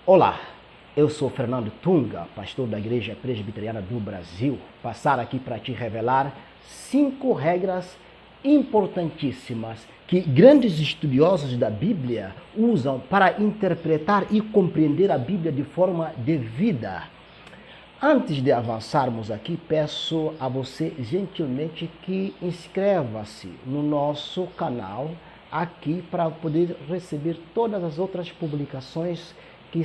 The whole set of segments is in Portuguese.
Olá, eu sou Fernando Tunga, pastor da Igreja Presbiteriana do Brasil. Passar aqui para te revelar 5 regras importantíssimas que grandes estudiosos da Bíblia usam para interpretar e compreender a Bíblia de forma devida. Antes de avançarmos aqui, peço a você gentilmente que inscreva-se no nosso canal aqui para poder receber todas as outras publicações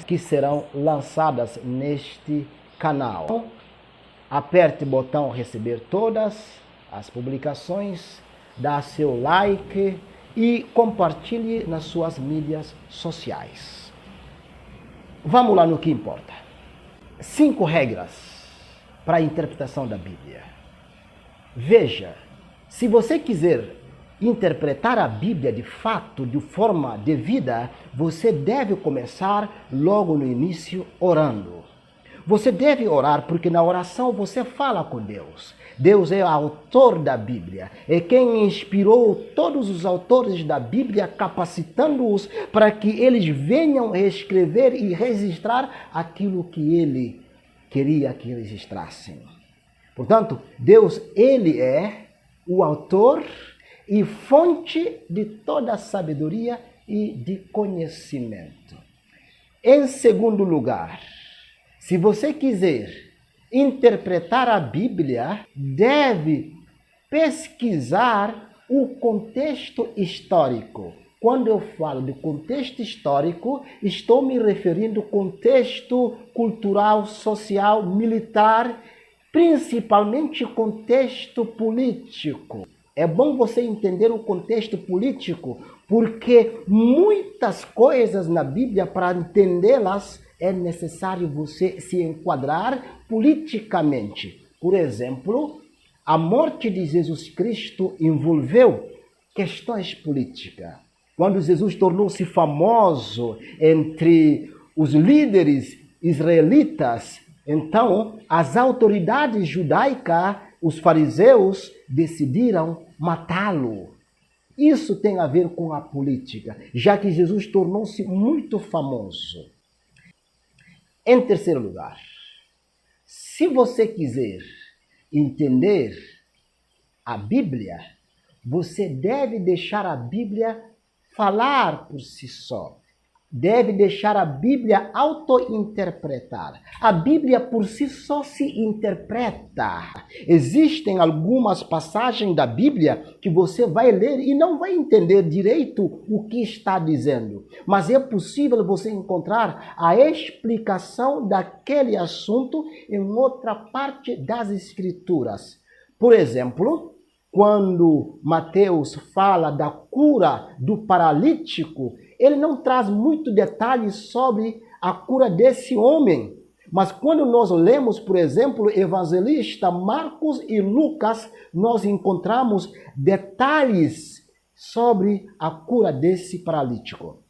que serão lançadas neste canal. Então, aperte o botão receber todas as publicações, dá seu like e compartilhe nas suas mídias sociais. Vamos lá no que importa. 5 regras para a interpretação da Bíblia. Veja, se você quiser interpretar a Bíblia de fato, de forma devida, você deve começar logo no início orando. Você deve orar porque na oração você fala com Deus. Deus é o autor da Bíblia, é quem inspirou todos os autores da Bíblia, capacitando-os para que eles venham escrever e registrar aquilo que Ele queria que registrassem. Portanto, Deus, Ele é o autor e fonte de toda a sabedoria e de conhecimento. Em segundo lugar, se você quiser interpretar a Bíblia, deve pesquisar o contexto histórico. Quando eu falo de contexto histórico, estou me referindo ao contexto cultural, social, militar, principalmente contexto político. É bom você entender o contexto político, porque muitas coisas na Bíblia, para entendê-las, é necessário você se enquadrar politicamente. Por exemplo, a morte de Jesus Cristo envolveu questões políticas. Quando Jesus tornou-se famoso entre os líderes israelitas, então as autoridades judaicas, os fariseus, decidiram matá-lo. Isso tem a ver com a política, já que Jesus tornou-se muito famoso. Em terceiro lugar, se você quiser entender a Bíblia, você deve deixar a Bíblia falar por si só. Deve deixar a Bíblia auto-interpretar. A Bíblia por si só se interpreta. Existem algumas passagens da Bíblia que você vai ler e não vai entender direito o que está dizendo. Mas é possível você encontrar a explicação daquele assunto em outra parte das Escrituras. Por exemplo, quando Mateus fala da cura do paralítico, ele não traz muito detalhes sobre a cura desse homem. Mas quando nós lemos, por exemplo, evangelista Marcos e Lucas, nós encontramos detalhes sobre a cura desse paralítico.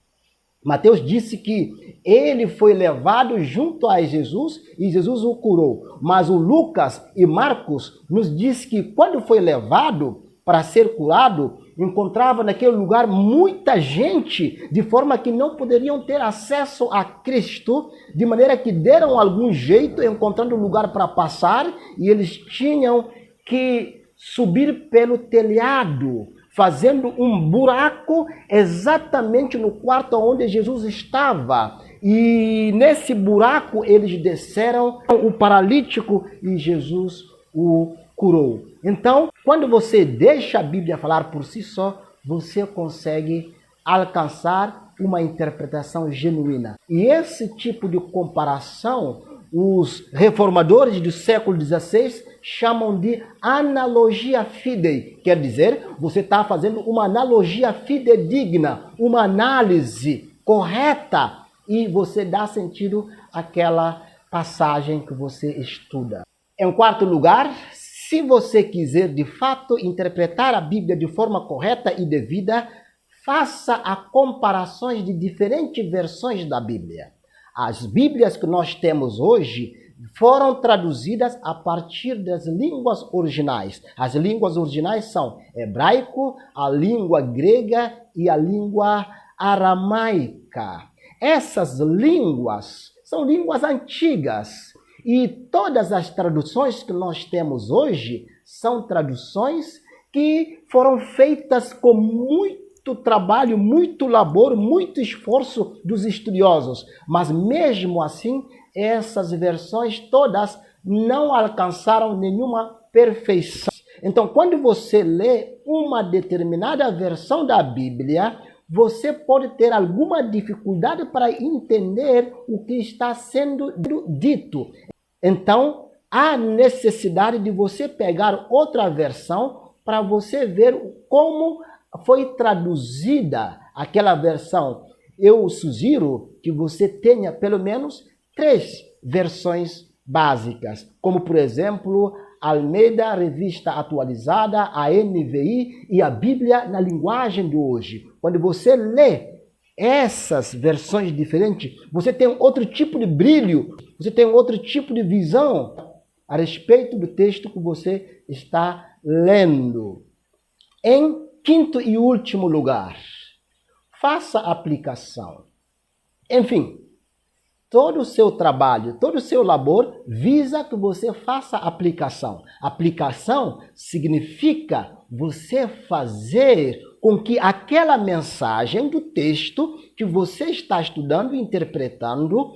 Mateus disse que ele foi levado junto a Jesus e Jesus o curou. Mas o Lucas e Marcos nos diz que quando foi levado para ser curado, encontrava naquele lugar muita gente, de forma que não poderiam ter acesso a Cristo, de maneira que deram algum jeito, encontrando um lugar para passar, e eles tinham que subir pelo telhado, fazendo um buraco exatamente no quarto onde Jesus estava. E nesse buraco eles desceram o paralítico e Jesus o curou. Então, quando você deixa a Bíblia falar por si só, você consegue alcançar uma interpretação genuína. E esse tipo de comparação, os reformadores do século XVI chamam de analogia fidei. Quer dizer, você está fazendo uma analogia fidedigna, uma análise correta, e você dá sentido àquela passagem que você estuda. Em quarto lugar, se você quiser de fato interpretar a Bíblia de forma correta e devida, faça a comparações de diferentes versões da Bíblia. As Bíblias que nós temos hoje foram traduzidas a partir das línguas originais. As línguas originais são hebraico, a língua grega e a língua aramaica. essas línguas são línguas antigas. E todas as traduções que nós temos hoje são traduções que foram feitas com muito trabalho, muito labor, muito esforço dos estudiosos. Mas mesmo assim, essas versões todas não alcançaram nenhuma perfeição. Então, quando você lê uma determinada versão da Bíblia, você pode ter alguma dificuldade para entender o que está sendo dito. Então, há necessidade de você pegar outra versão para você ver como foi traduzida aquela versão. Eu sugiro que você tenha pelo menos 3 versões básicas, como por exemplo, Almeida, Revista Atualizada, a NVI e a Bíblia na linguagem de hoje. Quando você lê essas versões diferentes, você tem outro tipo de brilho, você tem outro tipo de visão a respeito do texto que você está lendo. Em quinto e último lugar, faça aplicação. Enfim, todo o seu trabalho, todo o seu labor visa que você faça aplicação. Aplicação significa você fazer com que aquela mensagem do texto que você está estudando e interpretando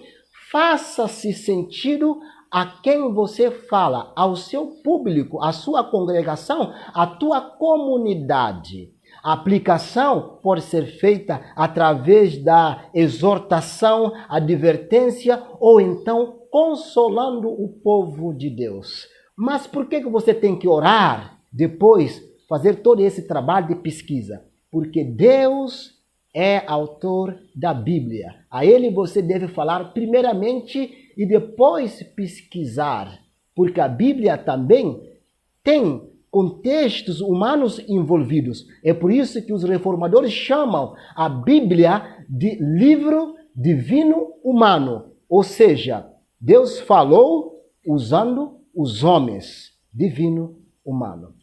faça-se sentido a quem você fala, ao seu público, à sua congregação, à tua comunidade. A aplicação pode ser feita através da exortação, advertência ou então consolando o povo de Deus. Mas por que você tem que orar depois, fazer todo esse trabalho de pesquisa? Porque Deus é autor da Bíblia. A Ele você deve falar primeiramente e depois pesquisar. Porque a Bíblia também tem contextos humanos envolvidos. É por isso que os reformadores chamam a Bíblia de livro divino humano. Ou seja, Deus falou usando os homens, divino humano.